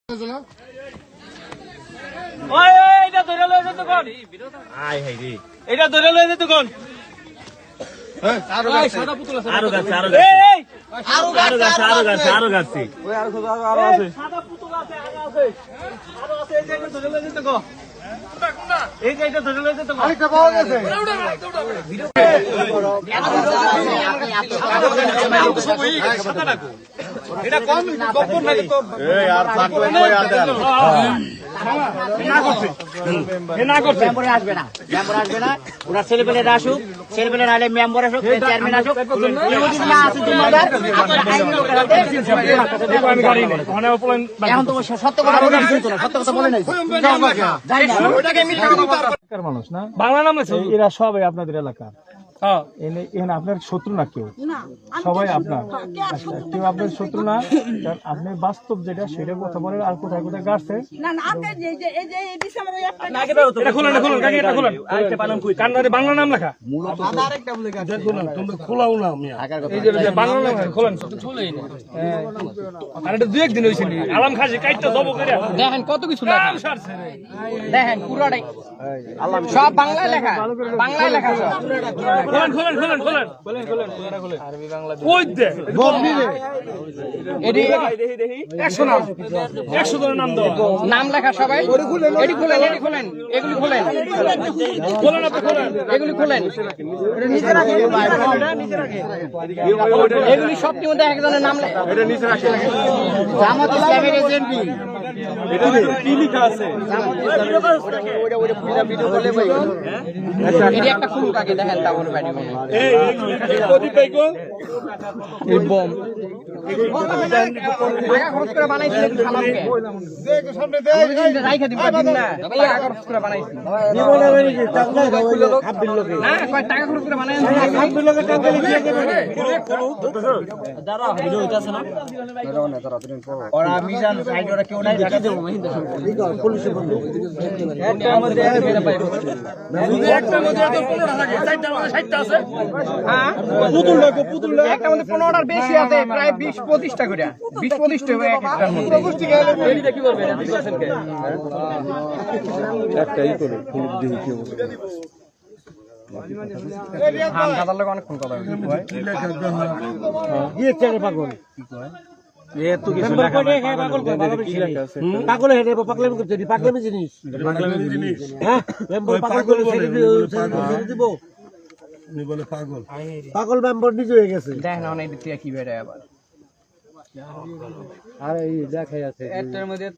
এটা ধরে লয়ে যেত কোন আয় হাই রে এটা ধরে লয়ে যেত কোন আরো গাছ আরো গাছ ওই আরো আছে সাদা পুতুল আছে আরো আছে এই যে ধরে লয়ে যেত কোন এই যে এটা ধরে লয়ে যেত কোন আরেকটা পাওয়া গেছে এটা কম কখন নাকি তো এই আর থাকলে কই আর দেন না করছে মেম্বারে আসবে না ওরা ছেলেপেলেরা আসুক ছেলেপেলেরা আলে মেম্বার আসুক চেয়ারম্যান আসুক যদি না আসে তোমাদের আমি গাড়ি নেই এখন তো সত্য কথা বলে দিছো না সত্য কথা বলে নাই যাই না ওটাকে মিথ্যা কথা মানুষ না বাংলা নাম আছে এরা সবাই আপনাদের এলাকার হ্যাঁ এখানে আপনার শত্রু না কেউ সবাই আপনার কেউ আপনার শত্রু না আপনি বাস্তব যেটা সেটা কথা বলেন আর কোথায় কোথায় গাছছে বাংলা নাম লেখা খোলাও না বাংলা নাম খোলেন আর এটা দু একদিন হয়েছিল আলাম খাসি কাইটটা জব করে দেখেন কত কিছু লেখা দেখেন পুরোটাই সব বাংলায় লেখা খোলেন আরবি বাংলা কই দে বলবি রে এডি 100 নাম 100 ধরে নাম দাও নাম লেখা সবাই এডি খোলেন এগুলি খোলেন এগুলি খোলেন এটা নিচে রাখেন এগুলি সব কি মধ্যে একজনের নাম লেখা এটা নিচে রাখেন জামাত ইসলামের এজেন্ট এটা কি লেখা আছে ওটা ভিডিও করলে ভাই এডি একটা ফুল কাকে দেখেন তা বলে বাইরে এই কদি পাইকো এই বম টাকা খরচ করে বানাইছিলেন খালামকে দেখো সামনে দে রাইখা দিবা দিন না টাকা খরচ করে বানাইছি জীবনে মানে কি টাকা দাও খাবিল লোকে না কয় টাকা খরচ করে বানাইছি খাবিল লোকে টাকা লিখে দেবে দাঁড়া ভিডিও হইতাছে না দাঁড়া দিন পর ওরা মিজান সাইড ওরা কেউ নাই রাখি দেব মহিন্দা পুলিশে বন্ধ একটা মধ্যে মেরা পাইবো একটা মধ্যে তো 15 থাকে 60টার মধ্যে 60টা আছে হ্যাঁ পুতুল একটা মধ্যে 15টার বেশি আছে প্রায় 20-25টা করে 20-25টা হবে একটার মধ্যে এই দেখি করবে না 2% কে একটাই করে ফুল দিয়ে কি হবে হাম দাদার লগে অনেক ফোন কথা হয় কি লেখা গিয়ে চেনে পাগল কি কয় এ তো কিছু লেখা পাগল কি লেখা আছে পাগল হেডে পাগলামি করতে দি পাগলামি জিনিস হ্যাঁ মেম্বার পাগল করে ছেড়ে দিব উনি বলে পাগল মেম্বার নিজে হয়ে গেছে দেখ না অনেক দিক থেকে কি বেড়ে আবার আরে এই দেখাই আছে একটার মধ্যে